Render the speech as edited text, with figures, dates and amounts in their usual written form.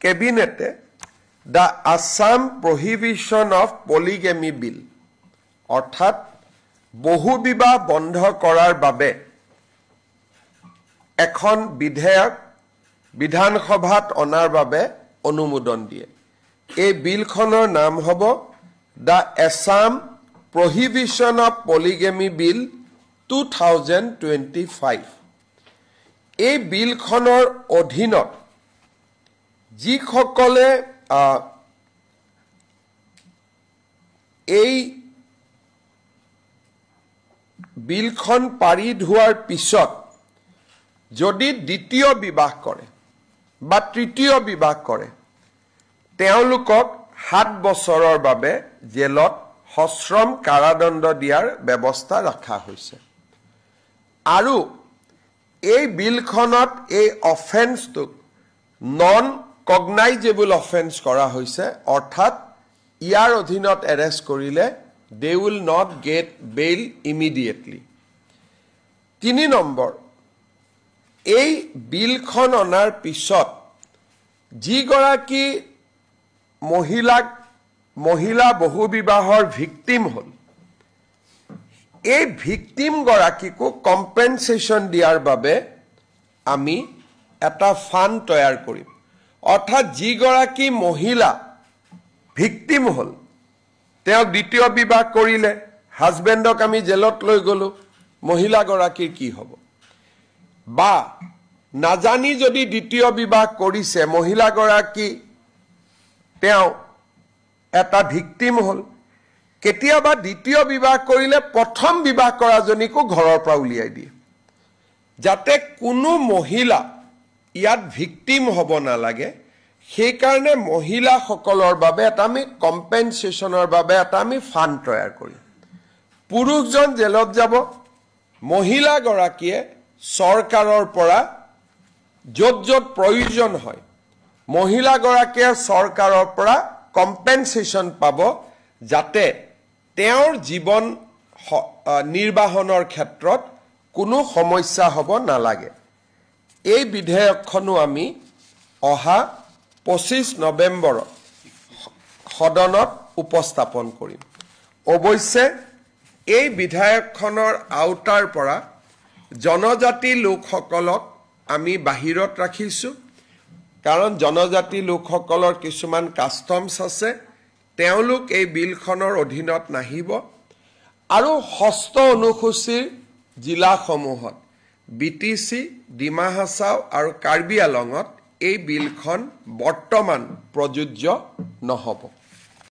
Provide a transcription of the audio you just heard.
কেবিনেটে the Assam prohibition of polygamy bill অৰ্থাৎ বহু বিবাহ বন্ধ কৰাৰ বাবে এখন বিধেয়ক বিধানসভাত অনাৰ বাবে অনুমোদন দিয়ে এই বিলখনৰ নাম হ'ব the Assam prohibition of polygamy bill 2025 এই বিলখনৰ অধীনত যিসকলে এই বিলখন পাৰিত হোৱাৰ পিছত যদি দ্বিতীয় বিবাহ কৰে বা তৃতীয় বিবাহ কৰে তেওঁলোকক 7 বছৰৰ বাবে জেলত সশ্ৰম কাৰাদণ্ড দিয়াৰ ব্যৱস্থা ৰখা হৈছে আৰু এই বিলখনত এই অফেন্সটো নন কগনাইজেবল অফেন্স কৰা হৈছে অৰ্থাৎ ইয়াৰ অধীনত এৰেষ্ট কৰিলে they will not get bail immediately 3 number এই বিলখন অনাৰ পিছত যিগৰাকী মহিলা বহু বিবাহৰ ভিকটিম হল এই ভিকটিম গৰাকীকো কম্পেনসেশন দিয়াৰ বাবে আমি এটা ফান্ড তৈয়াৰ কৰিম অৰ্থাৎ যিগৰাকী মহিলা ভিকটিম হল তেওঁ দ্বিতীয় বিবাহ কৰিলে হাজবেণ্ডক আমি জেলত লৈ গলো মহিলা গৰাকীৰ কি হ'ব বা নাজানি যদি দ্বিতীয় বিবাহ কৰিছে মহিলা গৰাকী তেওঁ এটা ভিকটিম হল কেতিয়াবা দ্বিতীয় বিবাহ কৰিলে প্ৰথম বিবাহ কৰাজনীকো ঘৰৰ পৰা উলিয়াই দিয়ে যাতে কোনো মহিলা ইয়াত ভিকটিম হ'ব নালাগে সেই কাৰণে মহিলা সকলৰ বাবে এটা আমি কম্পেনসেশনৰ বাবে এটা আমি ফান্ড তৈয়াৰ কৰিম পুৰুষজন জেলত যাব মহিলা গৰাকীয়ে চৰকাৰৰ পৰা যত প্ৰয়োজন হয় মহিলা গৰাকীয়ে চৰকাৰৰ পৰা কম্পেনসেশন পাব যাতে তেওঁৰ জীৱন নিৰ্বাহনৰ ক্ষেত্ৰত কোনো সমস্যা হ'ব নালাগে এই বিধেয়কখনো আমি অহা 25 নৱেম্বৰ সদনত উপস্থাপন কৰিম অৱশ্যে এই বিধেয়কখনৰ আওতাৰ পৰা জনজাতি লোকসকলক আমি বাহিৰত ৰাখিছো কাৰণ জনজাতি লোকসকলৰ কিছুমান কাষ্টমছ আছে তেওঁলোক এই বিলখনৰ অধীনত নাহিব আৰু ষষ্ঠ অনুসূচীৰ জিলাসমূহত বিটিসি ডিমা হাছাও আৰু কাৰ্বি আলঙত এই বিলখন বৰ্তমান প্ৰযোজ্য নহব